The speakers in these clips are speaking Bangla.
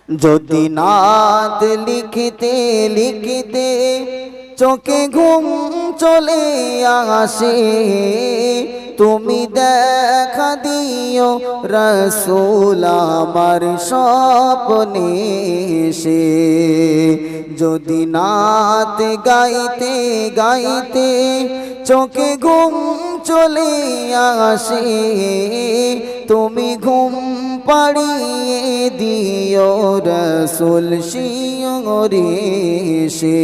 যদি নাত লিখতে লিখতে চোখে ঘুম চলে আসে, তুমি দেখা দিও রাসূল আমার স্বপ্নে এসে। যদি নাত গাইতে গাইতে চোখে ঘুম চলে আসে, তুমি ঘুম পাড়িয়ে দিও রাসূল শিয়রে এসে।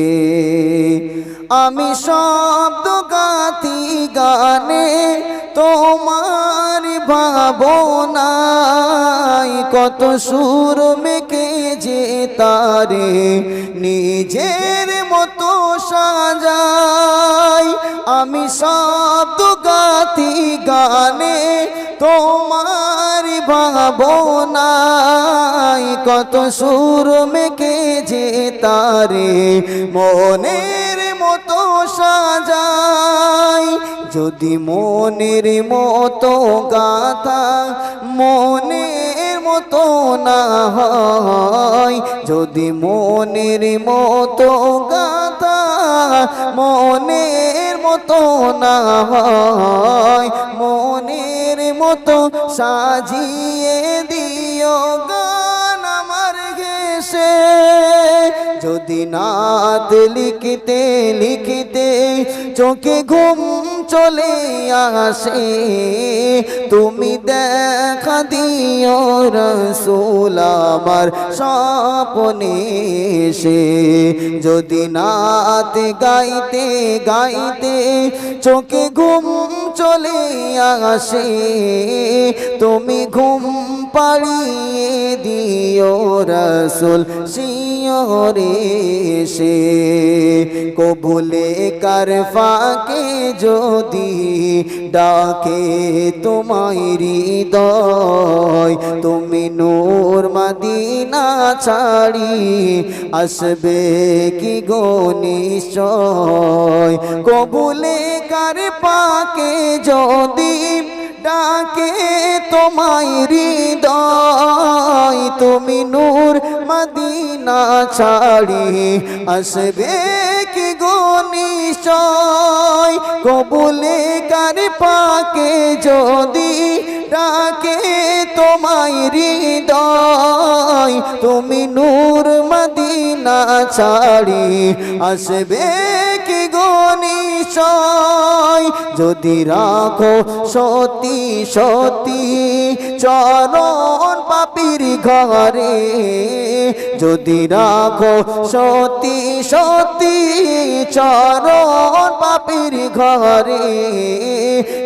আমি শব্দ গাথি গানে তোমার ভাবনায়, কত সুর মেখে যে তারে নিজের মতো সাজাই। আমি শব্দ গাথি গানে তোমার ভাবনায়, কত সুর মেখে যে তারে মনের মতো সাজাই। যদি মনের মতো গাথা মনের মতো না হয়, যদি মনের মতো গাথা মনের মতো না হয়, মনের মতো সাজিয়ে দিও গান আমার ঘেঁষে। যদি নাত লিখতে লিখতে চোখে ঘুম চলে আসে, তুমি দেখা দিও রাসূল আমার স্বপ্নে এসে। যদি নাত গাইতে গাইতে চোখে ঘুম চলে আসে, তুমি ঘুম পাড়িয়ে দিও রাসূল শিয়রে এসে। কবুলে কার ফাঁকে যদি ডাকে তোমায় হৃদয়, তুমি নূর মদিনা ছাড়ি আসবে কি গো নিশ্চয়। কবুলে কার পাকে যদি ডাকে তোমায় হৃদয়, তুমি নূর মদিনা ছাড়ি আসবে কি গো নিশ্চয়। কবুলে কার পাকে যদি ডাকে তোমায় হৃদয়, তুমি নূর মদিনা ছাড়ি আসবে কি গো নিশ্চয়। যদি রাখো সতী সতী চরণ পাপীর ঘরে, যদি রাখো সতী সতী চরণ পাপীর ঘরে,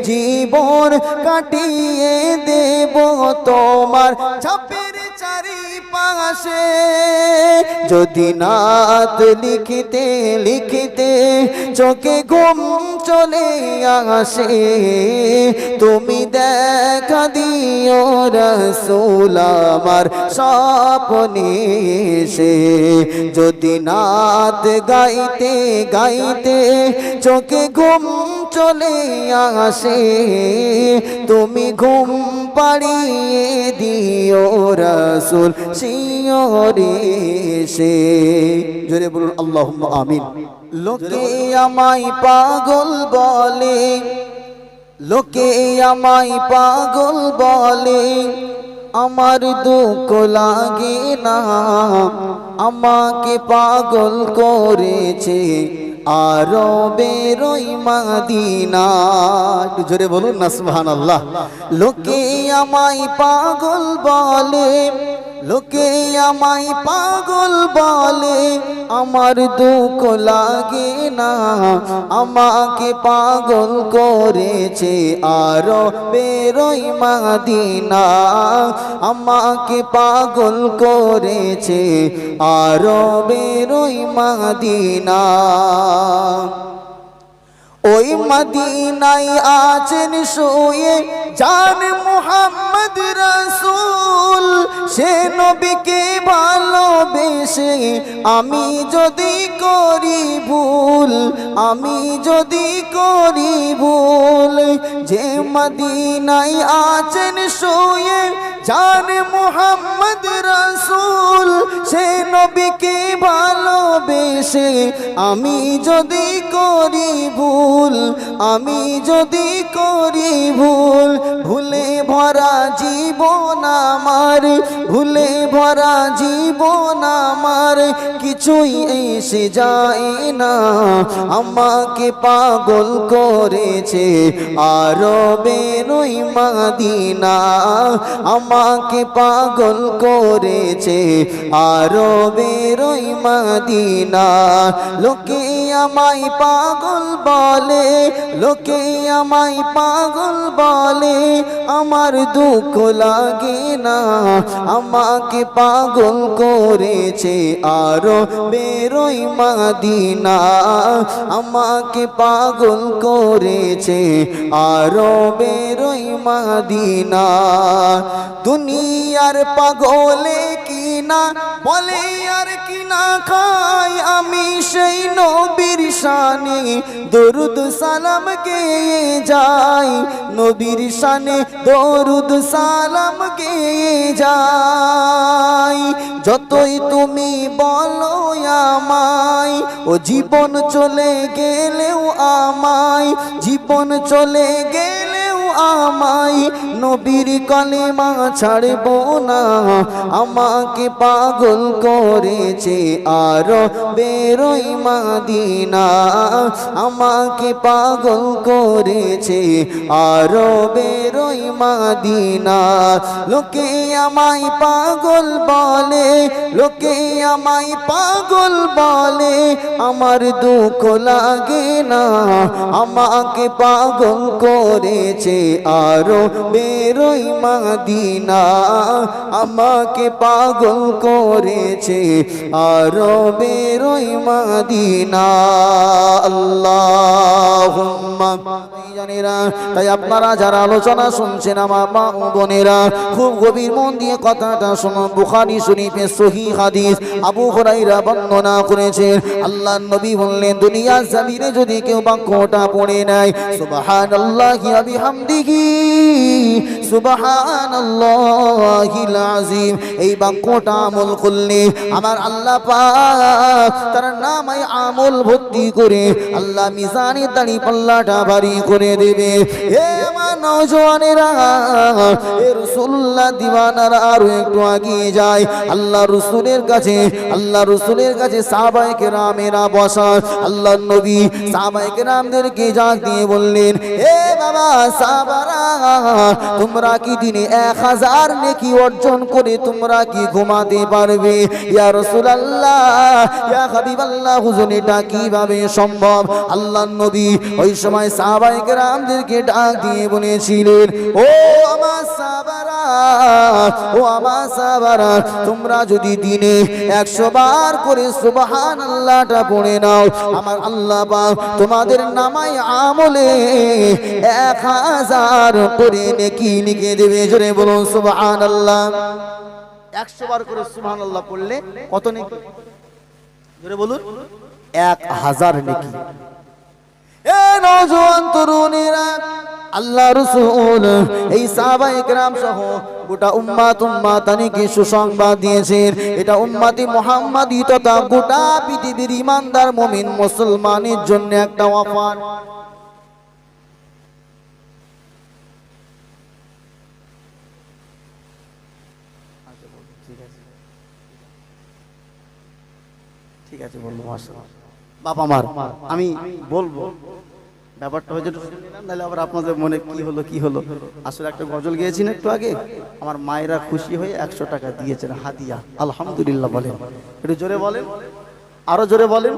জীবন কাটিয়ে দেব তোমার ছাপের চারিপাশে। যদি নাত লিখতে লিখতে চোখে ঘুম চলে আসে, তুমি দেখা দিও রাসূল আমার স্বপ্নে এসে। যদি নাত গাইতে গাইতে চোখে ঘুম চলে আসে, তুমি ঘুম পাড়িয়ে দিও রাসূল শিয়রে এসে। জোরে বলুন আল্লাহুম্মা আমিন। লোকে আমায় পাগল বলে, লোকে আমায় পাগল বলে, আমার দুঃখ লাগে না, আমাকে পাগল করেছে আরবের ওই মদিনা। একটু জোরে বলুন না সুবহানাল্লাহ। লোকে আমায় পাগল বলে, লোকে আমায় পাগল বলে, আমার দুঃখ লাগে না, আমাকে পাগল করেছে আরবের ওই মদিনা, আমাকে পাগল করেছে আরবের ওই মদিনা। ওই মদিনায় আছেন শুয়ে জান মুহাম্মদ রাসূল, সে নবীকে ভালোবেসে আমি যদি করি ভুল, আমি যদি করি ভুল, যে মদিনায় আছেন শুয়ে জান মুহাম্মদ রাসূল, নবীকে ভালোবেসে আমি যদি করি ভুল, আমি যদি করি ভুল, ভুলে ভরা জীবন আমার, ভুলে ভরা জীবন আমার, কিছুই এসে যায় না। আমাকে পাগল করেছে আরবের ওই মদিনা, আমাকে পাগল করেছে আরবের ওই মদিনা। লোকে আমায় পাগল বলে, লোকে আমায় পাগল বলে, আমার দুঃখ লাগে না। আমাকে পাগল করেছে আরবের ওই মদিনা, আমাকে পাগল করেছে আরবের ওই মদিনা। দুনিয়ার পাগলে কিনা বলে আর কিনা খাই, আমি সেই নবীর শানে দরুদ সালাম গেয়ে যাই, নবীর শানে দরুদ সালাম গেয়ে যাই। যতই তুমি বলো আমায়, ও জীবন চলে গেলেও আমায়, জীবন চলে গেলেও আমায়, নবীর কালেমা ছাড়ব না। আমাকে পাগল করেছে আরবের ওই মদিনা, আমাকে পাগল করেছে আরবের ওই মদিনা। লোকে আমায় পাগল বলে, লোকে আমায় পাগল বলে, আমার দুঃখ লাগে না। আমাকে পাগল করেছে আরবের ওই মদিনা, আমাকে পাগল করেছে আরবের ওই মদিনা। আল্লাহুম্মা জানেরা। তাই আপনারা যারা আলোচনা শুনছেন আমার মা ও বোনেরা, খুব গভীর মন দিয়ে কথাটা শুনুন। বুখারী শরীফে সহিহ হাদিস, আবু হুরায়রা বর্ণনা করেছেন, আল্লাহর নবী বললেন, দুনিয়ার জমিনে যদি কেউ বাক্যটা পড়ে নেয়, সুবহানাল্লাহি ওয়া বিহামদিহি সুবহানাল্লাহিল আযীম, এই বাক্যটা আমল করলে আমার আল্লাহ পাক তার নামে আমল ভর্তি করে আল্লাহ মিজানে দাড়ি পাল্লাটা ভারী করে দেবে। হে আমার নওজওয়ানেরা, এ রাসূলুল্লাহ দিওয়ানারা আরো একটু এগিয়ে যায় আল্লাহ রাসূলের কাছে। আল্লাহ রাসূলের কাছে সাহাবায়ে কেরামেরা বসা, আল্লাহর নবী সাহাবায়ে কেরামদেরকে ডাক দিয়ে বললেন, হে বাবা সাহাবারা, তোমরা কি দিনে 1000 নেকি অর্জন করে তোমরা কি ঘুমাতে পারবে? ইয়া রাসূলুল্লাহ, ইয়া হাবিবাল্লাহ, হুজুর এটা কিভাবে সম্ভব? আল্লাহর নবী ওই সময় সাহাবায়ে কেরামদেরকে ডাক দিয়ে বলেছিলেন, ও আমার সাহাবারা, ও আমার সাহাবারা, তোমরা যদি দিনে 100 বার করে সুবহানাল্লাহটা পড়ে নাও, আমার আল্লাহ পাক তোমাদের নামায় আমলে 1000 করে নেকি লিখে দেবে। জোরে বলুন সুবহানাল্লাহ। 100 বার করে সুবহানাল্লাহ পড়লে কত নেকি? জোরে বলুন, 1000 নেকি। এ নওজোয়ান তরুণীরা, আল্লাহ রাসূল এই সাহাবায়ে কেরাম সহ গোটা উম্মাতানিকে সুসংবাদ দিয়েছেন। এটা উম্মতি মুহাম্মাদি তথা গোটা পৃথিবীর ইমানদার মুমিন মুসলমানের জন্য একটা অফার। ঠিক আছে বলবো বাপ আমার, আমি বলবো ব্যাপারটা হয়েছে, নাহলে আবার আপনাদের মনে কি হলো। আসলে একটা গজল গিয়েছেন একটু আগে, আমার মায়েরা খুশি হয়ে 100 টাকা দিয়েছেন হাদিয়া। আলহামদুলিল্লাহ বলেন, একটু জোরে বলেন, আরো জোরে বলেন।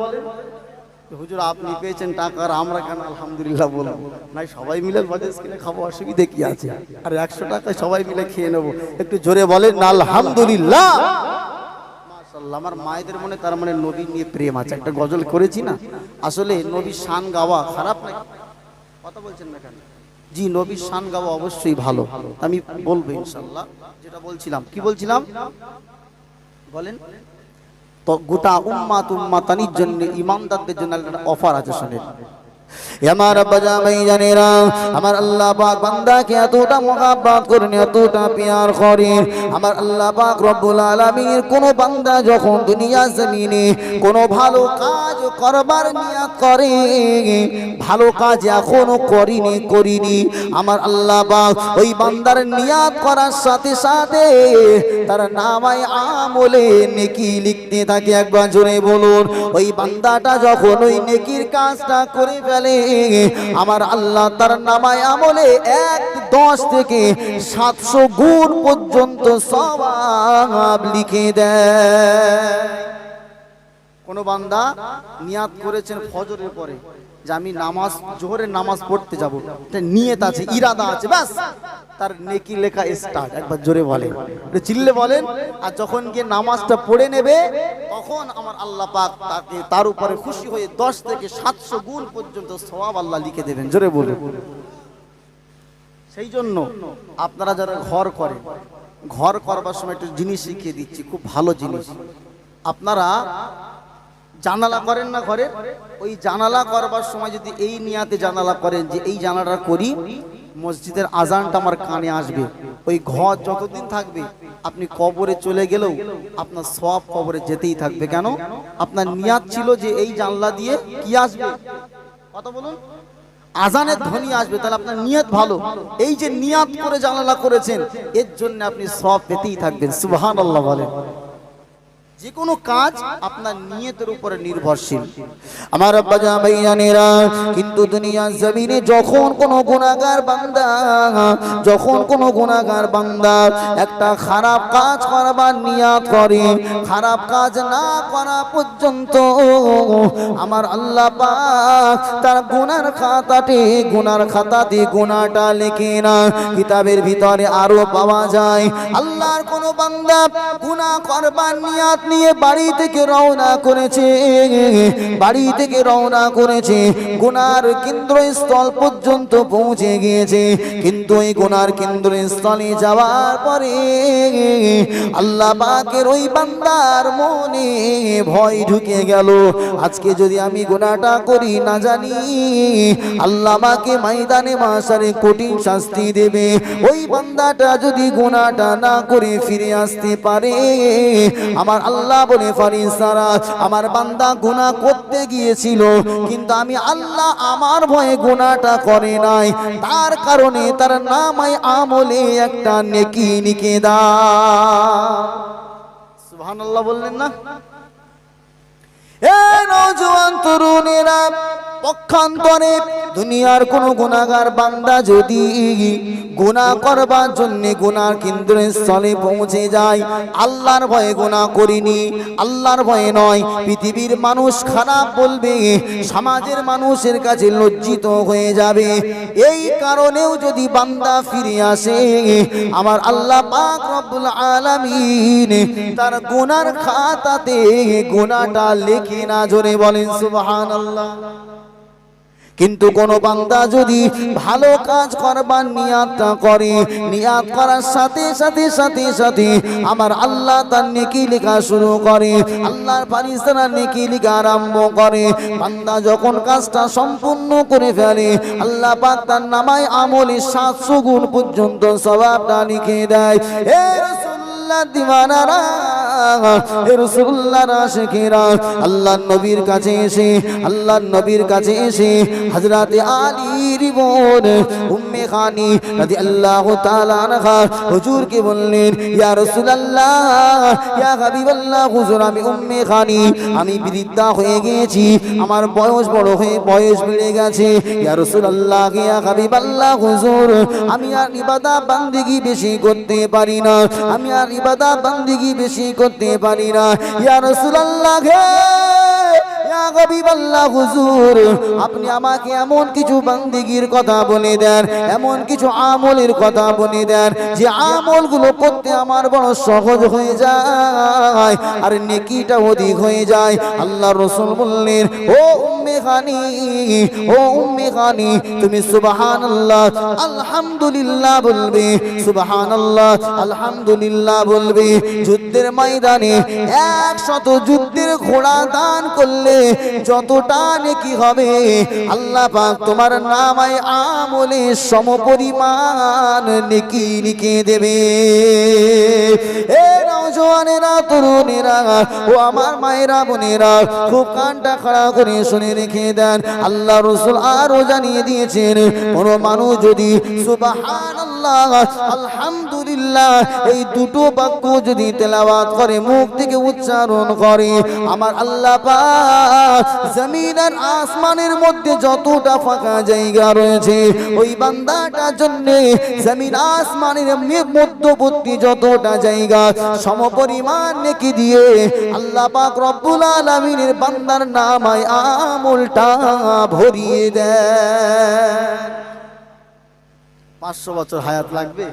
হুজুর আপনি পেয়েছেন টাকা আর আমরা কেন আলহামদুলিল্লাহ বলবো? নাই, সবাই মিলে বাজাজ কিনে খাবো, অসুবিধে কি আছে? আর 100 টাকায় সবাই মিলে খেয়ে নেবো। একটু জোরে বলেন আলহামদুলিল্লাহ। আমার মায়েদের মনে তার মানে নবী নিয়ে প্রেম আছে। একটা গজল করেছি না, আসলে নবীর শান গাওয়া খারাপ নাকি? কথা বলছেন না কেন? জি, নবীর শান গাওয়া অবশ্যই ভালো, আমি বলবো ইনশাআল্লাহ। যেটা বলছিলাম, কি বলছিলাম বলেন তো, গোটা উম্মাতানির জন্য, ইমানদারদের জন্য একটা অফার আছে, শুনেন। আমার আব্বা জামাই জানেরা, আমার আল্লাহ পাক বান্দাকে এতটা মহব্বত করেন, এতটা প্যার করেন। আমার আল্লাহ পাক রব্বুল আলামিন কোন বান্দা যখন দুনিয়া জমিনে কোন ভালো কাজ করবার নিয়ত করে, ভালো কাজ এখনো করিনি, আমার আল্লাহ পাক ওই বান্দার নিয়ত করার সাথে সাথে তার নামায় আমলে নেকি লিখতে থাকে। একবার জোরে বলুন, ওই বান্দাটা যখন ওই নেকির কাজটা করে ফেলে, আমার আল্লাহ তার নামায় আমলে 10 থেকে 700 গুণ পর্যন্ত সওয়াব লিখে দেয়। কোন বান্দা নিয়াত করেছেন ফজরের পরে যে আমি নামাজ, জোহরের নামাজ পড়তে যাব, এটা নিয়ত আছে, ইরাদা আছে, ব্যাস তার নেকি লেখা স্টার্ট। একবার জোরে বলেন, চিল্লে বলেন। আর যখন গিয়ে নামাজটা পড়ে নেবে, তখন আমার আল্লাহ পাক তাকে তার উপরে খুশি হয়ে 10 থেকে 700 গুণ পর্যন্ত সওয়াব আল্লাহ লিখে দেবেন। জোরে বলুন। সেই জন্য আপনারা যারা ঘর করেন, ঘর করবার সময় একটা জিনিস শিখিয়ে দিচ্ছি, খুব ভালো জিনিস। আপনারা জানালা করেন না ঘরে, ওই জানালা করবার সময় যদি এই নিয়াতে জানালা করেন যে এই জানালাটা করি, মসজিদের আজানটা আমার কানে আসবে, ওই ঘর যতদিন থাকবে, আপনি কবরে চলে গেলেও আপনার সওয়াব কবরে যেতেই থাকবে। কেন? আপনার নিয়াত ছিল যে এই জানলা দিয়ে কি আসবে, কথা বলুন, আজানের ধ্বনি আসবে, তাহলে আপনার নিয়ত ভালো। এই যে নিয়াত করে জানালা করেছেন, এর জন্য আপনি সওয়াব পেতেই থাকবেন। সুবহানাল্লাহ বলেন। যে কোনো কাজ আপনার নিয়তের উপরে নির্ভরশীল। আমার আব্বা জামাইয়ানেরা, কিন্তু দুনিয়ার জমিনে যখন কোনো গুনাহগার বান্দা একটা খারাপ কাজ করবার নিয়ত করে, খারাপ কাজ না করা পর্যন্ত আমার আল্লাহ পাক তার গুনার খাতাতে গুনাহটা লিখে না। কিতাবের ভিতরে আরো পাওয়া যায়, আল্লাহর কোনো বান্দা গুনাহ করবার নিয়ত নিয়ে বাড়ি থেকে রওনা করেছে, গুনার কেন্দ্রস্থল পর্যন্ত পৌঁছে গিয়েছে, কিন্তু এই গুনার কেন্দ্রস্থলে যাওয়ার পরে আল্লাহ পাকের ওই বান্দার মনে ভয় ঢুকে গেল, আজকে যদি আমি গুনাহটা করি, না জানি আল্লাহ আমাকে ময়দানে মাশারে কঠিন শাস্তি দেবে। ওই বান্দাটা যদি গুনাহটা না করে ফিরে আসতে পারে, আমার আল্লাহ বলে ফারিস্তারা, আমার বান্দা গুনাহ করতে গিয়েছিল, কিন্তু আমি আল্লাহ আমার ভয়ে গুনাহটা করে নাই, তার কারণে তার নামায় আমলে একটা নেকি লিখে দাও। সুবহানাল্লাহ বললেন না? এ নওজোয়ান তরুণেরা, পক্ষান্তরে দুনিয়ার কোন গুনাহগার বান্দা যদি গুনাহ করবার জন্য গুনার কেন্দ্রস্থলে পৌঁছে যায়, আল্লাহর ভয়ে গুনাহ করিনি, আল্লাহর ভয়ে নয়, পৃথিবীর মানুষ খারাপ বলবে, সমাজের মানুষের কাছে লজ্জিত হয়ে যাবে, এই কারণেও যদি বান্দা ফিরে আসে, আমার আল্লাহ পাক রব্বুল আলামিন তার গুনার খাতাতে গুনাহটা লিখে না। জোরে বলেন সুবহানাল্লাহ। কিন্তু কোন বান্দা যদি ভালো কাজ করবার নিয়াতটা করে, নিয়াত করার সাথে সাথে আমার আল্লাহ তার নেকি লেখা শুরু করে, আল্লাহর ফারিস্তারা নেকি লেখা আরম্ভ করে। বান্দা যখন কাজটা সম্পূর্ণ করে ফেলে, আল্লাহ পাক তার নামায় আমলে 700 গুণ পর্যন্ত সওয়াবটা লিখে দেয়। হে রাসূলুল্লাহ দিওয়ানারা, হে রাসূলুল্লাহর আশিকেরা, আল্লাহর নবীর কাছে এসে হযরতে আলীর বোন উম্মে খানি রাদিয়াল্লাহু তাআলা আনহা হুজুরকে বললেন, ইয়া রাসূলুল্লাহ, ইয়া হাবিবাল্লাহ, হুজুর আমি উম্মে খানি, আমি বৃদ্ধা হয়ে গিয়েছি, আমার বয়স বেড়ে গেছে, ইয়া রাসূলুল্লাহ, ইয়া হাবিবাল্লাহ, হুজুর আমি আর ইবাদত বান্দেগী বেশি করতে পারি না, ইয়া রাসূলুল্লাহ, ইয়া হাবিবাল্লাহ, হুজুর আপনি আমাকে এমন কিছু বান্দেগীর কথা বলে দেন, এমন কিছু আমলের কথা বলে দেন, যে আমলগুলো করতে আমার বড় সহজ হয়ে যায় আর নেকিটা অধিক হয়ে যায়। আল্লাহর রাসূল বললেন, ও উম্মে খানি, ও উম্মে খানি, তুমি সুবহানাল্লাহ আলহামদুলিল্লাহ বলবে, সুবহানাল্লাহ আলহামদুলিল্লাহ বলবে। যুদ্ধের ময়দানে 100 যুদ্ধের ঘোড়া দান করলে যতটা নেকি হবে, আল্লাহ পাক তোমার নামায় আমলে সমপরিমাণ নেকি লিখে দেবে। এ নওজওয়ানেরা, তরুণেরা, ও আমার মায়েরা, বোনেরা, খুব কানটা খাড়া করে শুনে রেখে দেন। আল্লাহ রাসূল আরো জানিয়ে দিয়েছেন, কোন মানুষ যদি সুবহানাল্লাহ আলহামদুলিল্লাহ এই দুটো বাক্য যদি তেলাওয়াত করে, মুখ থেকে উচ্চারণ করে, আমার আল্লাহ পাক জমিন আর আসমানের মধ্যে যতটা ফাঁকা জায়গা রয়েছে, ওই বান্দাটার জন্য জমিন আসমানের মধ্যবর্তী যতটা জায়গা সমপরিমাণ নেকি দিয়ে আল্লাহ পাক রব্বুল আলামিনের বান্দার নামায় আমলটা ভরিয়ে দেয়। 500 বছর হায়াত লাগবে,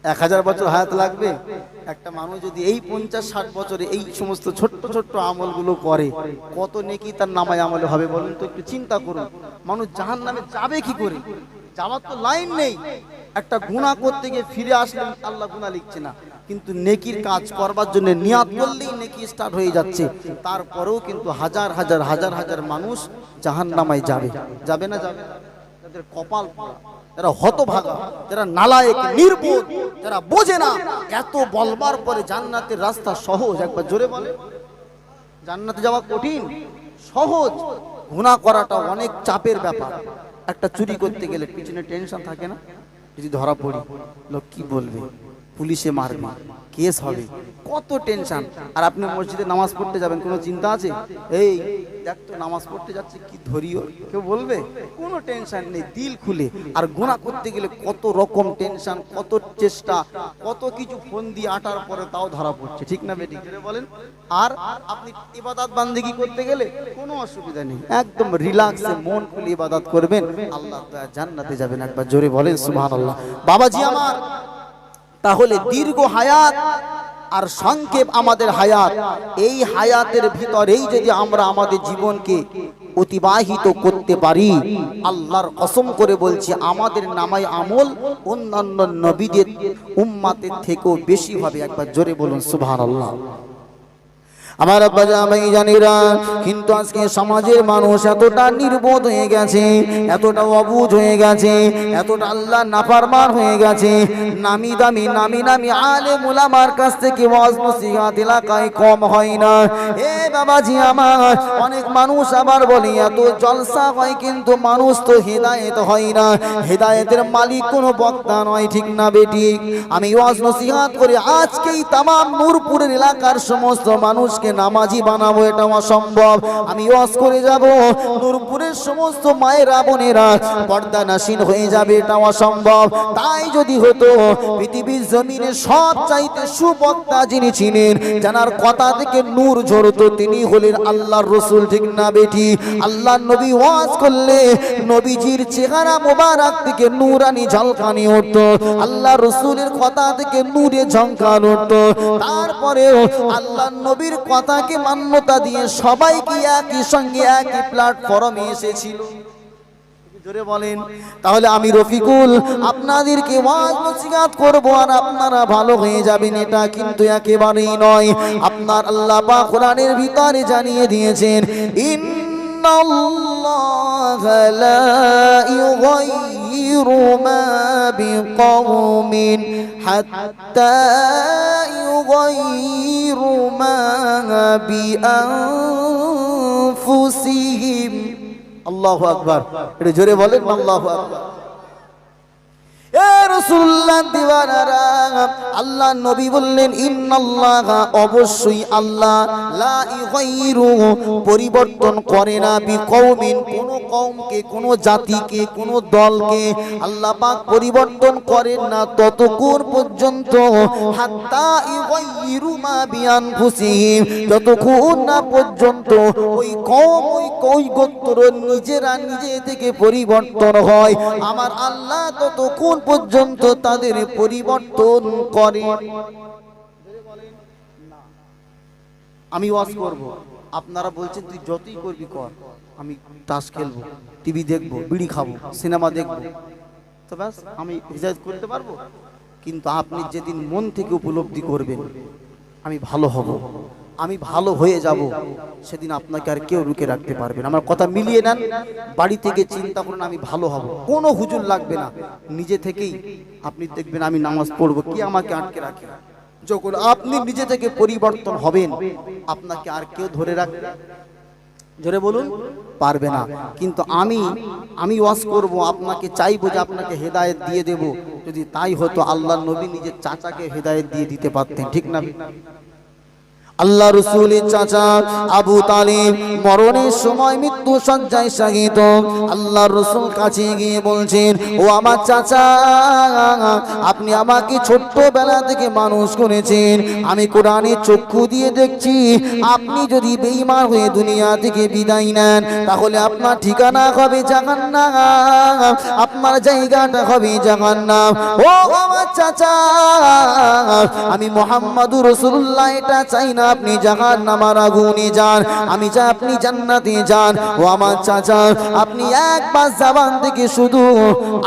1000 বছর হায়াত লাগবে। একটা মানুষ যদি এই 50-60 বছরে এই সমস্ত ছোট্ট ছোট্ট আমলগুলো করে, কত নেকি তার নামায় আমলে হবে বলুন তো? একটু চিন্তা করুন। মানুষ জাহান্নামে যাবে কি করে? যাওয়ার তো লাইন নেই। একটা গুনাহ করতে গিয়ে ফিরে আসলে আল্লাহ গুনাহ লিখছে না, কিন্তু নেকির কাজ করবার জন্য নিয়াত করলেই নেকি স্টার্ট হয়ে যাচ্ছে। তারপরেও কিন্তু হাজার হাজার হাজার হাজার মানুষ জাহান্নামায় যাবে। যাবে না? যাবে। তাদের কপাল পোড়া, যারা হতভাগা, যারা নালায়েক, নির্বোধ, যারা বোঝে না। এত বলবার পরে জান্নাতের রাস্তা সহজ, একবার জোরে বলে। জান্নাতে যাওয়া কঠিন, সহজ। গুনাহ করাটা অনেক চাপের ব্যাপার। একটা চুরি করতে গেলে পিছনে টেনশন থাকে না? যদি ধরা পড়ি, লোক কি বলবে, পুলিশে মারবে, কেস হবে, কত টেনশন। আর আপনি মসজিদে নামাজ পড়তে যাবেন, কোনো চিন্তা আছে? এই দেখ তো নামাজ পড়তে যাচ্ছে, কি ধরিও, কেউ বলবে? কোনো টেনশন নেই, দিল খুলে। আর গুনাহ করতে গেলে কত রকম টেনশন, কত চেষ্টা, কত কিছু ফোন দিয়ে আটার পরে তাও ধরা পড়ছে, ঠিক না বেটি? বলেন। আর আপনি ইবাদত বান্দেগি করতে গেলে কোনো অসুবিধা নেই, একদম রিল্যাক্সে মন খুলে ইবাদত করবেন, আল্লাহ জান্নাতে যাবেন। একবার জোরে বলেন সুবহানাল্লাহ। বাবাজি আমার, তাহলে দীর্ঘ হায়াত আর সংক্ষেপ আমাদের হায়াত, এই হায়াতের ভিতরেই যদি আমরা আমাদের জীবনকে অতিবাহিত করতে পারি, আল্লাহর কসম করে বলছি আমাদের নামায় আমল অন্যান্য নবীদের উম্মাতের থেকেও বেশি হবে। একবার জোরে বলুন সুবহানাল্লাহ। আমার আব্বা জামাই জানিরা, কিন্তু আজকে সমাজের মানুষ এতটা নির্বোধ হয়ে গেছে, এতটা অবুঝ হয়ে গেছে, এতটা আল্লাহ নাফরমান হয়ে গেছে। নামি দামি আলেম উলামার কাছ থেকে ওয়াজ নসিহত এলাকায় কম হয় না। এ বাবাজি আমার, অনেক মানুষ আবার বলে এত জলসা হয়, কিন্তু মানুষ তো হেদায়েত হয় না। হেদায়েতের মালিক কোনো বক্তা নয়, ঠিক না বেটি? আমি ওয়াজ নসিহত করে আজকেই তামাম নূরপুরের এলাকার সমস্ত মানুষকে নামাজি বানাবো, এটা অসম্ভব। আমি ওয়াজ করে যাব, নূরপুরের সমস্ত মায়েরা বোনেরা পর্দানাসীন হয়ে যাবে, এটা অসম্ভব। তাই যদি হতো, পৃথিবীর জমিনে সব চাইতে সুবক্তা যিনি ছিলেন, যার কথা থেকে নূর ঝরতো, তিনি হলেন আল্লাহর রাসূল, ঠিক না বেটি? আল্লাহর নবী ওয়াজ করলে নবীজির চেহারা মোবারক থেকে নূরানি ঝলকানি উঠতো, আল্লাহর রাসূলের কথা থেকে নূরে ঝলকান উঠতো। তারপরেও আল্লাহর নবীর কথাকে মান্যতা দিয়ে সবাই কি একই সঙ্গে একই প্ল্যাটফর্মে এসেছিল? জোরে বলেন। তাহলে আমি রফিকুল আপনাদেরকে ওয়াজ নসিহত করব আর আপনারা ভালো হয়ে যাবেন, এটা কিন্তু একেবারেই নয়। আপনার আল্লাহ পাক কোরআনের ভিতরে জানিয়ে দিয়েছেন, ইন্নাল্লাহা লা ইউগাইয়িরু মা বিকওমিন হাত্তা ইউগাইয়িরু মা বিআনফুসিহিম। আল্লাহু আকবার। এটা জোরে বলেন আল্লাহু আকবার। এ রাসূলুল্লাহ দিওয়ানারা, আল্লাহ নবী বললেন ইন্নাল্লাহা, অবশ্যই আল্লাহ, লা ইউগাইয়িরু, পরিবর্তন করে না, বিকওমিন, কোন কওমকে, কোন জাতিকে, কোন দলকে আল্লাহ পাক পরিবর্তন করেন না ততক্ষণ পর্যন্ত, হাত্তা ইউগাইয়িরু মা বিআনফুসিহিম, যতক্ষণ না পর্যন্ত ওই কওম, ওই গোত্র নিজেরা নিজে থেকে পরিবর্তন হয়, আমার আল্লাহ ততক্ষণ পর্যন্ত তাদের পরিবর্তন করে। আমি ওয়াজ করব, আপনারা বলছেন তুই যতই করবি কর, আমি তাস খেলবো, টিভি দেখবো, বিড়ি খাবো, সিনেমা দেখবো, তো ব্যাস আমি হিদায়াত করতে পারবো? কিন্তু আপনি যেদিন মন থেকে উপলব্ধি করবেন আমি ভালো হব, আমি ভালো হয়ে যাব, সেদিন আপনাকে আর কেউ রুখে রাখতে পারবে না। আমার কথা মিলিয়ে নেন, বাড়ি থেকে চিন্তা করুন আমি ভালো হব, কোনো হুজুর লাগবে না, নিজে থেকেই আপনি দেখবেন আমি নামাজ পড়বো, কি আমাকে আটকে রাখে? যখন আপনি নিজে থেকে পরিবর্তন হবেন আপনাকে আর কেউ ধরে রাখবে, জোরে বলুন, পারবে না। কিন্তু আমি ওয়াজ করব, আপনাকে চাইবো যে আপনাকে হেদায়েত দিয়ে দেব, যদি তাই হতো আল্লাহর নবী নিজের চাচাকে হেদায়েত দিয়ে দিতে পারতেন, ঠিক না? আল্লাহ রসুলের চাচা আবু তালিব মরণের সময় মৃত্যু সজ্জায় শায়িত, আল্লাহ রসুল কাছে গিয়ে বলছেন, ও আমার চাচা, আপনি আমাকে ছোট্টবেলা থেকে মানুষ করেছেন, আমি কোরআনের চক্ষু দিয়ে দেখছি, আপনি যদি বেঈমান হয়ে দুনিয়া থেকে বিদায় নেন তাহলে আপনার ঠিকানা হবে জাহান্নাম, আপনার জায়গাটা হবে জাহান্নাম। ও আমার চাচা, আমি মুহাম্মাদুর রাসূলুল্লাহ এটা চাই না আপনি জাহান্নামের আগুনে যান, আমি চাই আপনি জান্নাতে যান। ও আমার চাচা, আপনি একবার জবান থেকে শুধু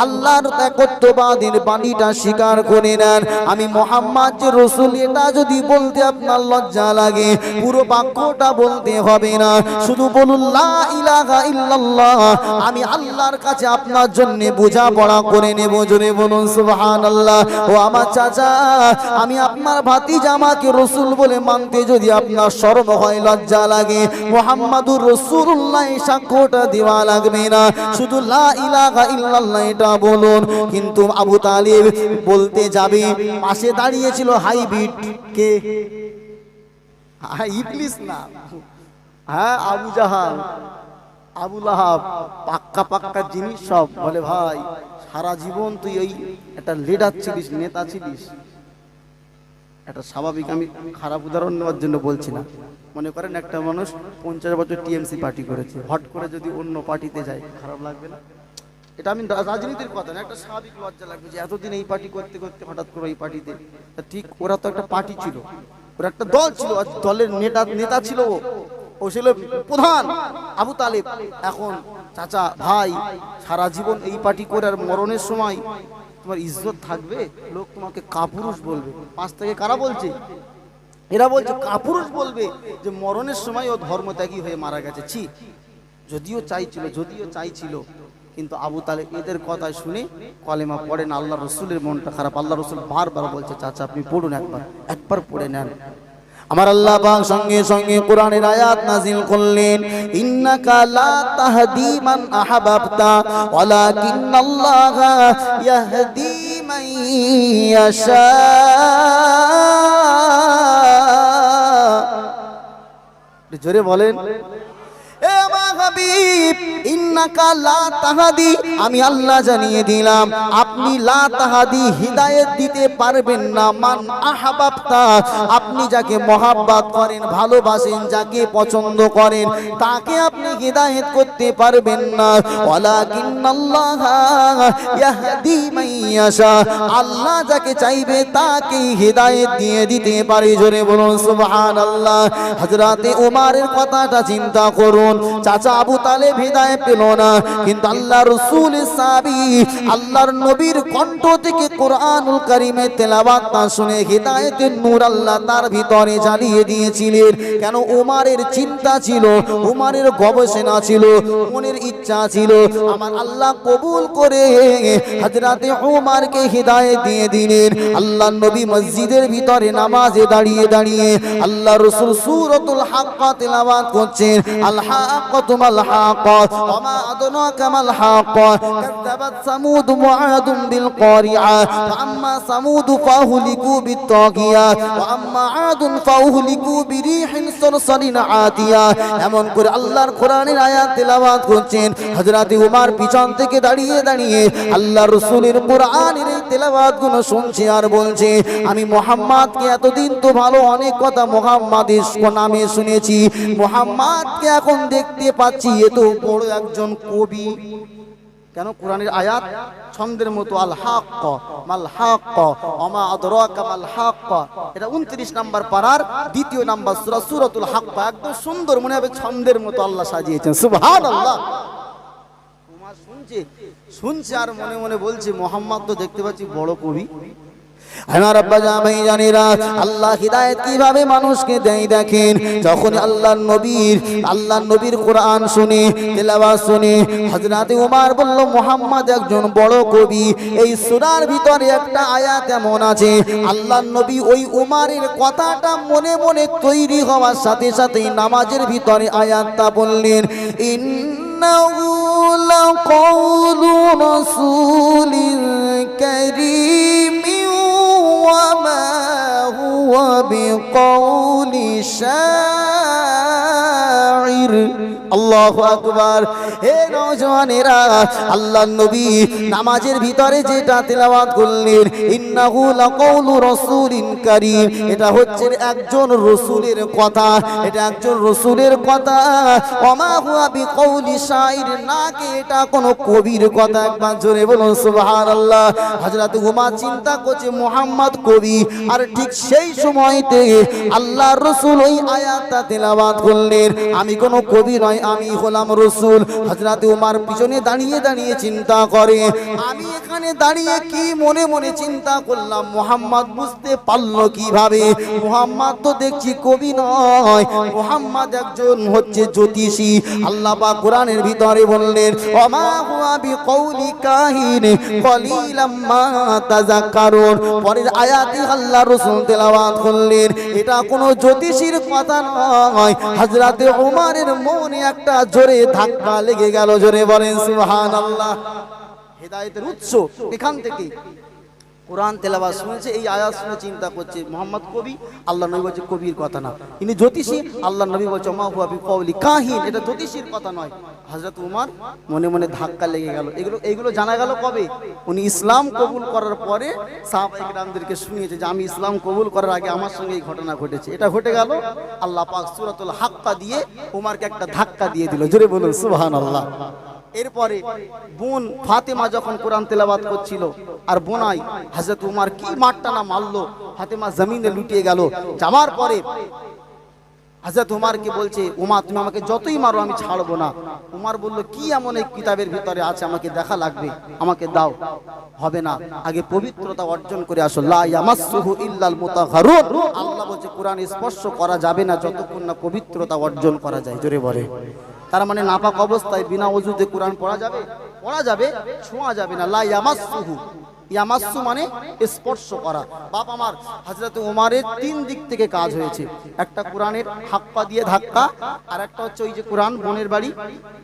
আল্লাহর একত্ববাদের বাণীটা স্বীকার করে নেন, আমি মুহাম্মদ যে রাসূল, এটা যদি বলতে আপনার লজ্জা লাগে পুরো বাক্যটা বলতে হবে না, শুধু বলুন লা ইলাহা ইল্লাল্লাহ, আমি আল্লাহর কাছে আপনার জন্য বোঝাপড়া করে নেব, জোরে বলুন সুবহানাল্লাহ। ও আমার চাচা, আমি আপনার ভাতিজা, আমাকে রাসূল বলে মানতে যদি আপনার শরম হয়, লজ্জা লাগে, মুহাম্মাদুর রাসূলুল্লাহ সাক্ষ্যটা দেওয়া লাগবে না, শুধু লা ইলাহা ইল্লাল্লাহ এটা বলুন। কিন্তু আবু তালিব বলতে যাবে, পাশে দাঁড়িয়ে ছিল হাইব্রিড, কে? ইবলিস না, হ্যাঁ আবু জাহাল, আবু লাহাব, পাক্কা পাক্কা জিনিস সব। বলে ভাই সারা জীবন তুই ওই একটা লিডার ছিলিস, নেতা ছিলিস, এটা স্বাভাবিক, আমি খারাপ উদাহরণ নেওয়ার জন্য বলছি না। মনে করেন একটা মানুষ 50 বছর টিএমসি পার্টি করেছে, হট করে যদি অন্য পার্টিতে যায় খারাপ লাগবে না? এটা আমি রাজনীতির কথা না, একটা স্বাভাবিক লজ্জা লাগবে যে এতদিন এই পার্টি করতে করতে হঠাৎ করে এই পার্টিতে। ঠিক ওরা তো একটা পার্টি ছিল, ওরা একটা দল ছিল, দলের নেতা ছিল, ও ছিল প্রধান আবু তালেব। এখন চাচা ভাই সারা জীবন এই পার্টি করে আর মরণের সময় তোমার ইজ্জত থাকবে? লোক তোমাকে কাপুরুষ বলবে। পাঁচ থেকে কারা বলছে? এরা বলছে কাপুরুষ বলবে যে মরণের সময় ও ধর্মত্যাগী হয়ে মারা গেছে। ছি, যদিও চাইছিল, কিন্তু আবু তালেব এদের কথা শুনে কলেমা পড়েন। আল্লাহ রসুলের মনটা খারাপ, আল্লাহ রসুল বারবার বলছে চাচা আপনি পড়ুন, একবার পড়ে নেন। আমার আল্লাহ পাক সঙ্গে সঙ্গে কোরআনের আয়াত নাযিল করলেন, ইন্নাকা লা তাহদি মান আহাবাবতা ওয়ালাকিন্নাল্লাহা ইয়াহদি মান ইয়াশা। জোরে বলেন, এ আমার হাবিব, ইন্নাকা লা তাহাদি, আমি আল্লাহ জানিয়ে দিলাম আপনি লা তাহাদি, হিদায়াত দিতে পারবেন না, মান আহাবাবতা, আপনি যাকে মহাব্বত করেন, ভালোবাসেন, যাকে পছন্দ করেন, তাকে আপনি হিদায়াত করতে পারবেন না। ওয়ালাকিন্নাল্লাহা ইয়াহদি মান ইয়াশা, আল্লাহ যাকে চাইবে তাকেই হিদায়াত দিয়ে দিতে পারে। জোরে বলুন সুবহানাল্লাহ। হযরতে ওমরের কথাটা চিন্তা করুন, চাচা আবু তালেব হিদায়াত পেল না, কিন্তু আল্লাহ রাসূলের সাহাবী আল্লাহর নবীর কণ্ঠ থেকে কোরআনুল কারীমের তেলাওয়াত শুনে হিদায়াতের নূর আল্লাহ তার ভিতরে জ্বালিয়ে দিয়েছিলেন। কেন? ওমরের চিন্তা ছিল, ওমরের গবেষণা ছিল, মনের ইচ্ছা ছিল, আমার আল্লাহ কবুল করে হযরতে ওমরকে হিদায়াত দিয়ে দিলেন। আল্লাহর নবী মসজিদের ভিতরে নামাজে দাঁড়িয়ে দাঁড়িয়ে আল্লাহ রাসূল সূরাতুল হাক্কা তেলাওয়াত করছেন। আল হাক্কাতু মাল হাক্কা ওয়া মা আদরাকা মাল হাক্কা কাযাবাত সামুদ মুআদুম বিল কারিআ ফাম্মা সামুদ ফাহুলিকু বিত তাগিয়া ওয়া আম্মা আদুন ফাহুলিকু বিরিহিন সারসারিন আতিয়া। এমন করে আল্লাহর কোরআনের আয়াত তেলাওয়াত করছেন। হযরতে ওমর পিছন থেকে দাঁড়িয়ে দাঁড়িয়ে আল্লাহর রাসূলের কোরআনের এই তেলাওয়াতগুলো শুনছে আর বলছে, আমি মুহাম্মদকে এতদিন তো ভালো অনেক কথা মুহাম্মাদের নামে শুনেছি, মুহাম্মদকে এখন দেখতে পাচ্ছি এ তো বড় একজন কবি। কেন? কোরআনের আয়াত ছন্দের মতো, আল হাক্ক মাল হাক্ক ওমা আদরাকা মাল হাক্ক। এটা 29 নম্বর পারার 2য় নাম্বার সূরা, সূরাতুল হাক্ক। একদম সুন্দর, মনে হবে ছন্দের মতো আল্লাহ সাজিয়েছেন। সুবহানাল্লাহ। উমার শুনছে আর মনে মনে বলছে, মোহাম্মদ তো দেখতে পাচ্ছি বড় কবি। আমার আব্বা জামাই জানেরা, আল্লাহ হিদায়াত কিভাবে মানুষকে দেয় দেখেন। যখন আল্লাহর নবীর কোরআন শুনে, তেলাওয়াত শুনে, হযরত ওমর বলল, মুহাম্মদ একজন বড় কবি। এই সূরার ভিতরে একটা আয়াত এমন আছে, আল্লাহর নবী ওই ওমরের কথাটা মনে মনে তৈরি হওয়ার সাথে সাথেই নামাজের ভিতরে আয়াতটা বললেন, ইন্নাহু লাকাউলু রাসূলিন কারীম وما هو بقول شاعر। আল্লাহু আকবার। হে নওজওয়ানেরা, আল্লাহর নবী নামাজের ভিতরে যেটা তেলাওয়াত করলেন, ইন্নাহু লাকাউলু রাসূলিন কারীম, এটা হচ্ছে একজন রাসূলের কথা, এটা একজন রাসূলের কথা। ওমা হুয়া বিকাউলি শাইর, না কি এটা কোন কবির কথা। একবার জোরে বলুন সুবহানাল্লাহ। হযরত ওমর চিন্তা করছে মুহাম্মদ কবি, আর ঠিক সেই সময়তে আল্লাহর রাসূল ওই আয়াতটা তেলাওয়াত করলেন, আমি কোন কবি নয়, আমি হলাম রাসূল। হযরত ওমর পিছনে দাঁড়িয়ে দাঁড়িয়ে চিন্তা করে, আমি এখানে দাঁড়িয়ে কি মনে মনে চিন্তা করলাম, মুহাম্মদ বুঝতে পারলো কিভাবে? মুহাম্মদ তো দেখছি কবি নয়, মুহাম্মদ একজন হচ্ছে জ্যোতিষী। আল্লাহ পাক কোরআনের ভিতরে বললেন, ওমা হুয়া বিকাউলি কাহিন কলিলাম মা তাযাক্কারুন। পরের আয়াতে আল্লাহ রাসূল তেলাওয়াত করলেন, এটা কোনো জ্যোতিষীর কথা নয়। হযরত ওমরের মনে একটা জোরে ধাক্কা লেগে গেল। জোরে বলেন সুবহানাল্লাহ। হিদায়াতের উৎস এখান থেকে। কোরআন তেলাওয়াত শুনেছে, এই আয়াত শুনে চিন্তা করছে মুহাম্মদ কবি, আল্লাহ নবী বলছে কবির কথা না, ইনি জ্যোতিষী। আল্লাহ নবী বলছে মা হুয়া বিকাউলি কাহিন, এটা জ্যোতিষীর কথা নয়। হযরত ওমর মনে মনে ধাক্কা লেগে গেল। এগুলো জানা গেল কবে? উনি ইসলাম কবুল করার পরে সাহাবায়ে কেরামদেরকে শুনিয়েছে যে আমি ইসলাম কবুল করার আগে আমার সঙ্গে এই ঘটনা ঘটেছে। এটা ঘটে গেল, আল্লাহ পাক সূরাতুল হাক্কা দিয়ে ওমরকে একটা ধাক্কা দিয়ে দিল। জোরে বলুন সুবহানাল্লাহ। এরপরে বোন ফাতেমা যখন কোরআন তেলাওয়াত করছিল, আর বোনাই হযরত ওমর কি মারটা না মারলো, ফাতেমা জমিনে লুটিয়ে গেল। যাওয়ার পরে হযরত ওমরকে বলছে, ওমর তুমি আমাকে যতই মারো আমি ছাড়বো না। ওমর বলল, কি এমন এই কিতাবের ভিতরে আছে আমাকে দেখা লাগবে, আমাকে দাও। হবে না, আগে পবিত্রতা অর্জন করে আসো। লা ইয়ামাসসুহু ইল্লাল মুতাহহারুন, আল্লাহ বলছে কোরআন স্পর্শ করা যাবে না যতক্ষণ না পবিত্রতা অর্জন করা যায়। জোরে বলে, তার মানে নাপাক অবস্থায় বিনা ওযুতে কোরআন পড়া যাবে? পড়া যাবে, ছোঁয়া যাবে না। লা ইয়ামাসসুহু, ইয়ামাসসু মানে স্পর্শ করা। বাপ আমার, হযরত ওমরের 3 দিক থেকে কাজ হয়েছে। একটা কোরআনের হাক্কা দিয়ে ধাক্কা, আর একটা হচ্ছে ওই যে কোরআন বোনের বাড়ি।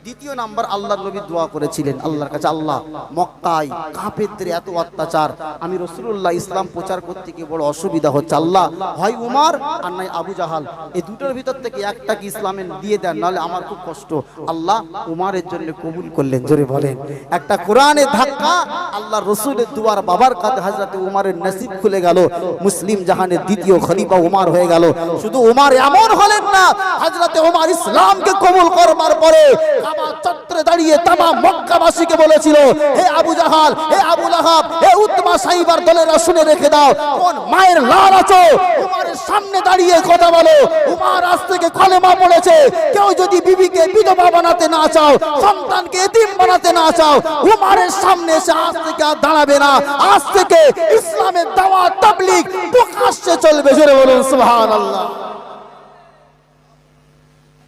দ্বিতীয় নাম্বার আল্লাহর নবী দোয়া করেছিলেন আল্লাহর কাছে, আল্লাহ মক্কায় কাফেরদের এত অত্যাচার, আমি রাসূলুল্লাহ ইসলাম প্রচার করতে গিয়ে বড় অসুবিধা হচ্ছে। আল্লাহ হয় ওমর আর নয় আবু জাহাল, এই দুটোর ভিতর থেকে একটা কি ইসলামে দিয়ে দেন, নাহলে আমার খুব কষ্ট। আল্লাহ ওমরের জন্য কবুল করলেন। জোরে বলেন, একটা কোরআনের ধাক্কা, আল্লাহর রাসূলের দোয়া, বাবার কাছে হযরত ওমরের নসিব খুলে গেল, মুসলিম জাহানের দ্বিতীয় খলিফা ওমর হয়ে গেল। শুধু ওমর এমন হলেন না, হযরত ওমর ইসলামকে কবুল করবার পরে কাবা চত্বরে দাঁড়িয়ে তামাম মক্কাবাসীকে বলেছিল, হে আবু জাহাল, হে আবু লাহাব, হে উতবা সাইবার দলেরা শুনে রেখে দাও, কোন মায়ের লাল আছো ওমরের সামনে দাঁড়িয়ে কথা বলো। ওমর আজ থেকে কলেমা পড়েছে, কেউ যদি বিবিকে বিধবা বানাতে না চাও, সন্তানকে এতিম বানাতে না চাও, ওমরের সামনে এসে আজ থেকে আর দাঁড়াবে না। আজ থেকে ইসলামের দাওয়াত তাবলীগ প্রকাশ্যে চলবে। জোরে বলুন সুবহানাল্লাহ।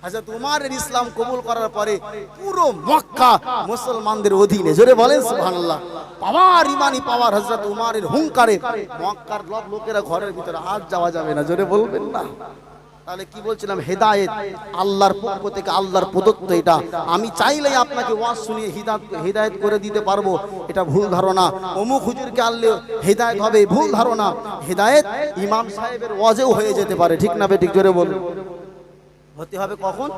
হযরত ওমরের ইসলাম কবুল করার পরে পুরো মক্কা মুসলমানদের অধীনে। জোরে বলেন সুবহানাল্লাহ। পাওয়ার, ইমানি পাওয়ার হযরত ওমরের হুঙ্কারে মক্কার লোকেরা ঘরের ভিতরে আজ যাওয়া যাবে না। জোরে বলবেন না? তাহলে কি বলছিলাম, হেদায়েত আল্লাহর পক্ষ থেকে, আল্লাহর প্রদত্ত। এটা আমি চাইলেই আপনাকে ওয়াজ শুনিয়ে হিদায়েত করে দিতে পারবো, এটা ভুল ধারণা। অমুক হুজুরকে আনলে হেদায়েত হবে, ভুল ধারণা। হেদায়েত ইমাম সাহেবের ওয়াজেও হয়ে যেতে পারে, ঠিক না বেঠিক? জোরে বলুন। হতে হবে কখন?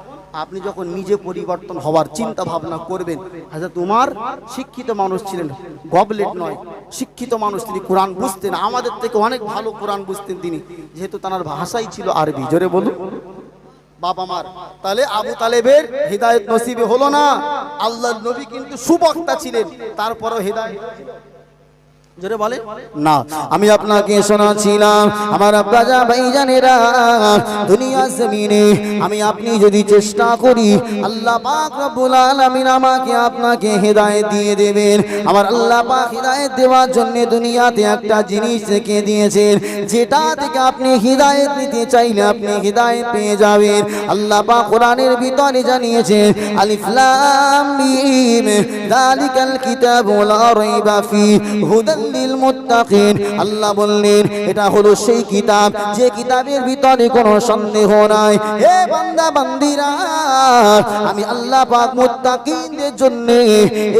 আপনি যখন নিজে পরিবর্তন হওয়ার চিন্তা ভাবনা করবেন। হযরত ওমর শিক্ষিত মানুষ ছিলেন, গবলেট নয়, শিক্ষিত মানুষ। তিনি কোরআন বুঝতেন, আমাদের থেকে অনেক ভালো কোরআন বুঝতেন তিনি, যেহেতু তার ভাষাই ছিল আরবি। জোরে বলুন বাপ আমার। তাহলে আবু তালেবের হিদায়াত নসিবে হলো না, আল্লাহর নবী কিন্তু সুবক্তা ছিলেন, তারপরও হেদায়েত জোরে বলে না। আমি আপনাকে শোনাচ্ছিলাম আমার আব্বাজা ভাইজানেরা, দুনিয়া জমিনে আমি আপনি যদি চেষ্টা করি, আল্লাহ পাক রব্বুল আলামিন আমাকে আপনাকে হেদায়েত দিয়ে দেবেন। আমার আল্লাহ পাক হেদায়েত দেওয়ার জন্য দুনিয়াতে একটা জিনিস রেখে দিয়েছেন, যেটা থেকে আপনি হেদায়েত নিতে চাইলে আপনি হেদায়েত পেয়ে যাবেন। আল্লাহ পাক কোরআনের ভিতরে জানিয়েছেন, আলিফ লাম মিম যালিকাল কিতাবু লা রাইবা ফি হুদাল লিল মুত্তাকিন। আল্লাহ বললেন এটা হলো সেই কিতাব যে কিতাবের ভিতরে কোনো সন্দেহ নাই। হে বান্দা বান্দিরা, আমি আল্লাহ পাক মুত্তাকিনদের জন্য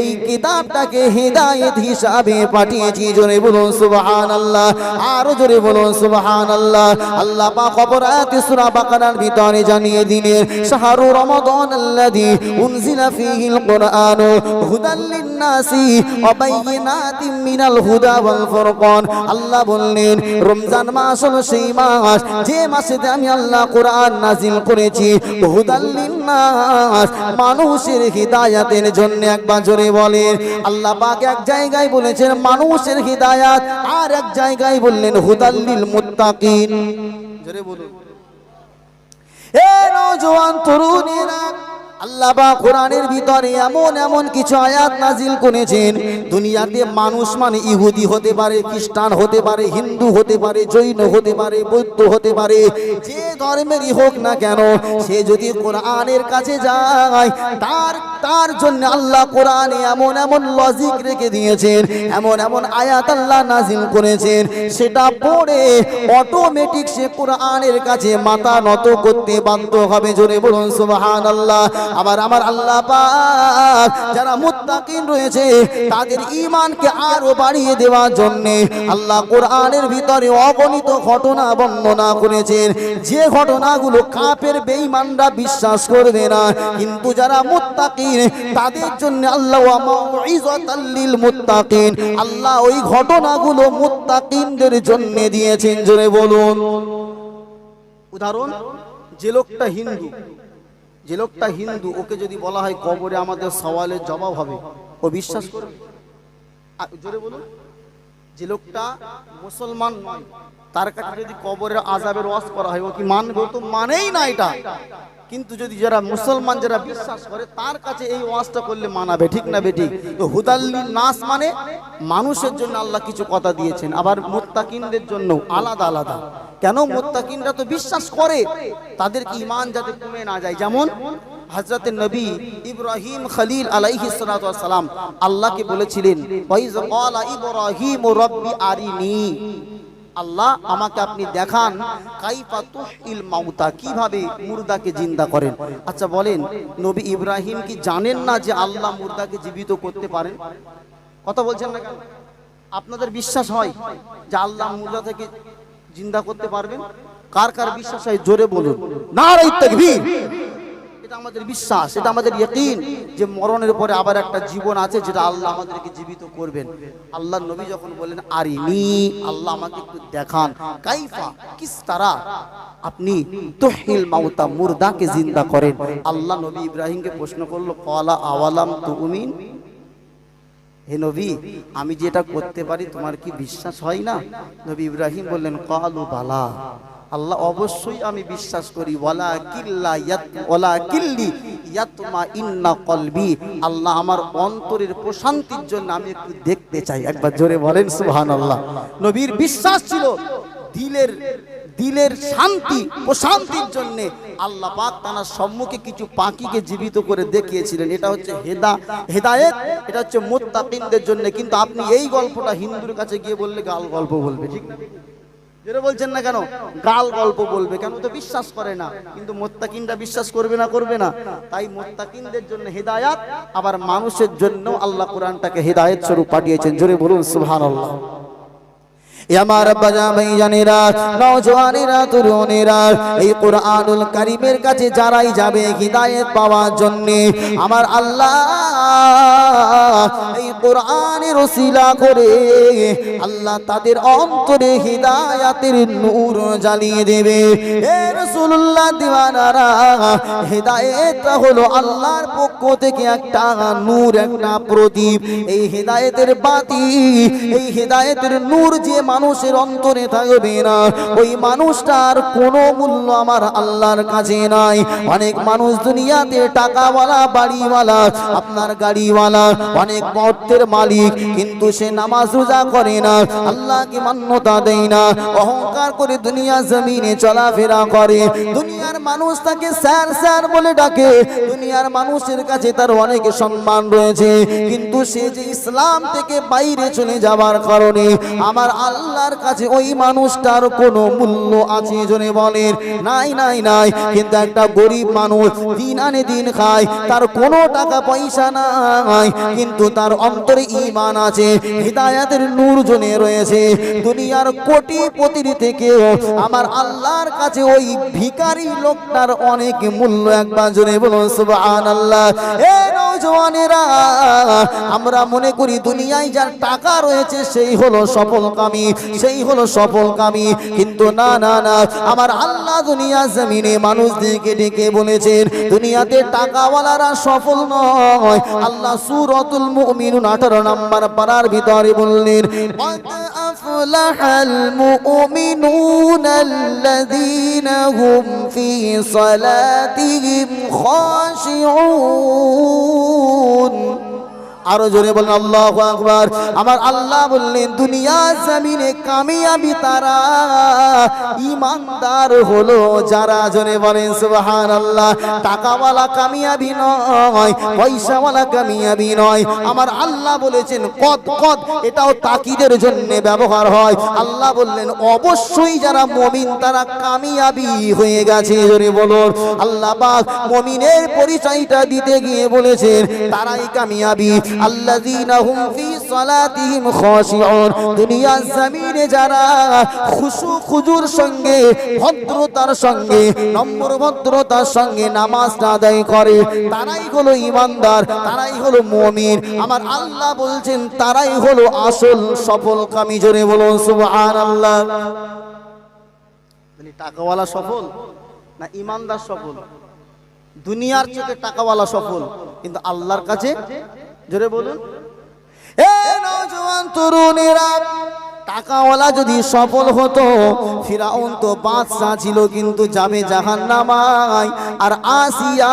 এই কিতাবটাকে হেদায়েত হিসাবে পাঠিয়েছি। জোরে বলুন সুবহানাল্লাহ, আরো জোরে বলুন সুবহানাল্লাহ। আল্লাহ পাক অপরাধে সূরা বাকারার ভিতরে জানিয়ে দিলেন, শাহরু রমাদান আল্লাযী উনজিলা ফীহিল কুরআন হুদাল লিন-নাসি ওয়া বাইয়িনাতিন মিনাল হুদা ওয়াল ফুরকান। আল্লাহ বললেন রমজান মাস হলো সেই মাস যে মাসেতে আমি আল্লাহ কোরআন নাজিল করেছি হুদাল লিন-নাস, মানুষের হিদায়াতের জন্য। একবার জোরে বলেন, আল্লাহ পাক এক জায়গায় বলেছেন মানুষের হিদায়াত, আর এক জায়গায় বললেন হুদাল লিল মুত্তাকিন। জোরে বলুন। এ নওজোয়ান তরুণেরা, আল্লাহ পাক কোরআনের ভিতরে এমন এমন কিছু আয়াত নাজিল করেছেন, দুনিয়াতে মানুষ মানে ইহুদি হতে পারে, খ্রিস্টান হতে পারে, হিন্দু হতে পারে, জৈন হতে পারে, বৌদ্ধ হতে পারে, যে ধর্মেরই হোক না কেন, সে যদি কোরআনের কাছে যায় তার জন্য আল্লাহ কোরআনে এমন এমন লজিক রেখে দিয়েছেন, এমন এমন আয়াত আল্লাহ নাজিল করেছেন, সেটা পড়ে অটোমেটিক সে কোরআনের কাছে মাথা নত করতে বাধ্য হবে। জোরে বলুন সুবহানাল্লাহ। আবার আমার আল্লাহ পাক যারা মুত্তাকিন রয়েছে তাদের ঈমানকে আরো বাড়িয়ে দেওয়ার জন্য আল্লাহ কোরআনের ভিতরে অগণিত ঘটনা বর্ণনা করেছেন, যে ঘটনাগুলো কাফের বেঈমানরা বিশ্বাস করবে না, কিন্তু যারা মুত্তাকিন তাদের জন্য আল্লাহ ওয়া মাউইযাতাল লিল মুত্তাকিন, আল্লাহ ওই ঘটনাগুলো মুত্তাকিনদের জন্য দিয়েছেন। জোরে বলুন। উদাহরণ, যে লোকটা হিন্দু ওকে যদি বলা হয় কবরে আমাদের সওয়ালের জবাব হবে, ও বিশ্বাস করবে? জোরে বলুন। যে লোকটা মুসলমান নয় তার কাছে যদি কবরের আযাবের ওয়াজ করা হয়, ও কি মানবে? ও তো মানেই না এটা। কিন্তু যদি যারা মুসলমান যারা বিশ্বাস করে তার কাছে এই ওয়াজটা করলে মানাবে, ঠিক না বেঠিক? তো হুদাল্লিন নাস মানে মানুষের জন্য আল্লাহ কিছু কথা দিয়েছেন, আবার মুত্তাকিনদের জন্য আলাদা আলাদা। কেন? মুত্তাকিনরা তো বিশ্বাস করে, তাদের কি ঈমান যাতে কমে না যায়। যেমন হযরত নবী ইব্রাহিম খলিল আলাইহিস সালাতু ওয়াস সালাম আল্লাহকে বলেছিলেন, ওয়াইজ ক্বালা ইব্রাহিম রাব্বি আরিনি, আল্লাহ আমাকে আপনি দেখান কাইফা তুহিল মাউতা, কিভাবে মুর্দাকে জিন্দা করেন। আচ্ছা বলেন, নবী ইব্রাহিম কি জানেন না যে আল্লাহ মুর্দাকে জীবিত করতে পারেন? কথা বলছেন না কেন? আপনাদের বিশ্বাস হয় যে আল্লাহ মুর্দা থেকে জিন্দা করতে পারবেন? কার কার বিশ্বাস হয় জোরে বলুন। নারে তাকবীর। এটা আমাদের বিশ্বাস, এটা আমাদের ইয়াকিন যে মরণের পরে আবার একটা জীবন আছে যেটা আল্লাহ আমাদেরকে জীবিত করবেন। আল্লাহর নবী যখন বলেন আরিনি, আল্লাহ আমাকে একটু দেখান, কাইফা কিস তারা আপনি তুহিল মাউতা মুর্দাকে জিন্দা করেন। আল্লাহ নবী ইব্রাহিমকে প্রশ্ন করলো, ক্বালা আওয়ালাম তুমিন, হে নবী আমি যেটা করতে পারি তোমার কি বিশ্বাস হয় না? নবী ইব্রাহিম বললেন, ক্বালু বালা, আল্লাহ অবশ্যই আমি বিশ্বাস করি, ওয়ালাকিল্লি ইয়াতমাইন্না কলবি, আল্লাহ আমার অন্তরের প্রশান্তির জন্য আমি একটু দেখতে চাই। একবার জোরে বলেন সুবহানাল্লাহ। নবীর বিশ্বাস ছিল দিলের শান্তি প্রশান্তির জন্য আল্লাহ পাক তার সম্মুখে কিছু পাখিকে জীবিত করে দেখিয়েছিলেন। এটা হচ্ছে হেদায়েত, এটা হচ্ছে মুত্তাকিনদের জন্য। কিন্তু আপনি এই গল্পটা হিন্দুর কাছে গিয়ে বললে গাল গল্প বলবে, ঠিক না? যেটা বলছেন না কেন? গাল গল্প বলবে, কেন? তো বিশ্বাস করে না। কিন্তু মুত্তাকিনরা বিশ্বাস করবে না, করবে না। তাই মুত্তাকিনদের জন্য হেদায়েত, আবার মানুষের জন্য আল্লাহ কোরআনটাকে হেদায়েত স্বরূপ পাঠিয়েছেন। জোরে বলুন সুবহানাল্লাহ। আমার বাজা ভাইজানেরা, নওজওয়ানেরা, তরুণেরা, এই কোরআনুল কারীমের কাছে যারাই যাবে হিদায়াত পাওয়ার জন্য, আমার আল্লাহ এই কোরআনের ওসিলা করে আল্লাহ তাদের অন্তরে হিদায়াতের নূর জ্বালিয়ে দেবে। এ রাসূলুল্লাহ দিওয়ানারা, হিদায়াত হলো আল্লাহর পক্ষ থেকে একটা নূর, একটা প্রদীপ। এই হিদায়াতের বাতি, এই হিদায়াতের নূর যে মানুষের অন্তরে থাকবে না, ওই মানুষটার কোনো মূল্য আমার আল্লাহর কাছে নাই। অনেক মানুষ দুনিয়াতে টাকাওয়ালা, বাড়িওয়ালা, আপনার গাড়িওয়ালা, অনেক অর্থের মালিক, কিন্তু সে নামাজ রোজা করে না, আল্লাহকে মান্যতা দেয় না, অহংকার করে দুনিয়া জমিনে চলাফেরা করে। দুনিয়ার মানুষ তাকে স্যার স্যার বলে ডাকে, দুনিয়ার মানুষের কাছে তার অনেক সম্মান রয়েছে, কিন্তু সে যে ইসলাম থেকে বাইরে চলে যাবার কারণে আমার আল্লাহর কাছে ওই মানুষটার কোনো মূল্য আছে? জনে বলেন নাই, নাই, নাই। কিন্তু একটা গরিব মানুষ দিন আনে দিন খায়, তার কোনো টাকা পয়সা নাই, কিন্তু তার অন্তরে ঈমান আছে, হিদায়াতের নূর জনে রয়েছে। দুনিয়ার কোটিপতির থেকেও আমার আল্লাহর কাছে ওই ভিখারি লোকটার অনেক মূল্য। একবার জনে বলুন সুবহানাল্লাহ। এ নওজওয়ানেরা, আমরা মনে করি দুনিয়ায় যার টাকা রয়েছে সেই হলো সফলকামী, সেই হলো সফলকামী, কিন্তু না, না, না। আমার আল্লাহ দুনিয়া জমিনে মানুষদেরকে ডেকে বলেছেন দুনিয়াতে টাকাওয়ালারা সফল নয়। আল্লাহ সূরাতুল মুমিনুন 18 নম্বর পারার ভিতরে বললেন, قد أفلح المؤمنون الذين هم في صلاتهم خاشعون। আরো জোরে বলেন আল্লাহু আকবার। আমার আল্লাহ বললেন দুনিয়া জমিনে কামিয়াবি তারা, ঈমানদার হলো যারা। জোরে বলেন সুবহানাল্লাহ। টাকাওয়ালা কামিয়াবি নয়, পয়সাওয়ালা কামিয়াবি নয়। আমার আল্লাহ বলেছেন কদ কদ, এটাও তাকিদের জন্য ব্যবহার হয়। আল্লাহ বললেন অবশ্যই যারা মুমিন তারা কামিয়াবি হয়ে গেছে। জোরে বলুন আল্লাহ পাক মুমিনের পরিচয়টা দিতে গিয়ে বলেছেন তারাই কামিয়াবি। আল্লাযীনা হুম ফি সালাতিহিম খাশিউন। দুনিয়া জমিনে যারা খুশু খুজুর সঙ্গে, ভদ্রতার সঙ্গে, নম্র ভদ্রতার সঙ্গে নামাজটা আদায় করে, তারাই হলো ঈমানদার, তারাই হলো মুমিন। আমার আল্লাহ বলছেন তারাই হলো আসল সফলকামী। জোরে বলুন সুবহানাল্লাহ। টাকাওয়ালা সফল না ঈমানদার সফল? দুনিয়ার চোখে টাকাওয়ালা সফল, কিন্তু আল্লাহর কাছে? জোরে বলুন। এ নওজওয়ান তরুণেরা, টাকাওয়ালা যদি সফল হতো, ফিরাউন তো বাদশা ছিল কিন্তু যাবে জাহান্নামায়। আর আসিয়া,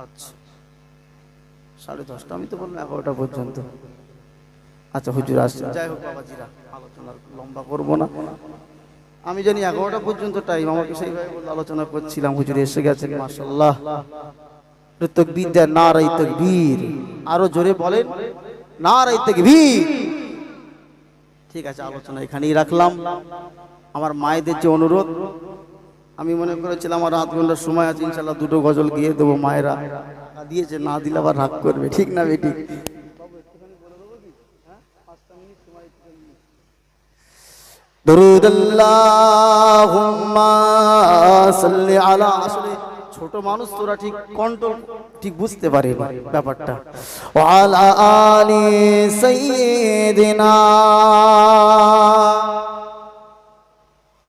আচ্ছা 10:30, আমি তো বললাম 11টা পর্যন্ত। আচ্ছা হুজুর আসছে, যাই হোক বাবাজিরা, আলোচনা লম্বা করবো না। আমি জানি 11টা পর্যন্ত টাইম, আমাকে সেইভাবে আলোচনা করছিলাম। হুজুর এসে গেছেন, মাশাআল্লাহ। তাকবীর দেন, নারায়ে তাকবীর। আরো জোরে বলেন নারায়ে তাকবীর। ঠিক আছে, আলোচনা এখানেই রাখলাম। আমার মায়েদের যে অনুরোধ, আমি মনে করেছিলাম আমার আধ ঘন্টার সময় আছে, ইনশাআল্লাহ 2টো গজল গিয়ে দেবো। মায়েরা দিয়েছে, না দিলে আবার রাগ করবে, ঠিক না বেটি? দরুদ আল্লাহুম্মা সাল্লি আলা। আসলে ছোট মানুষ তোরা ঠিক কন্ট্রোল ঠিক বুঝতে পারে ব্যাপারটা। ওয়া আলা আলি সাইয়্যিদিনা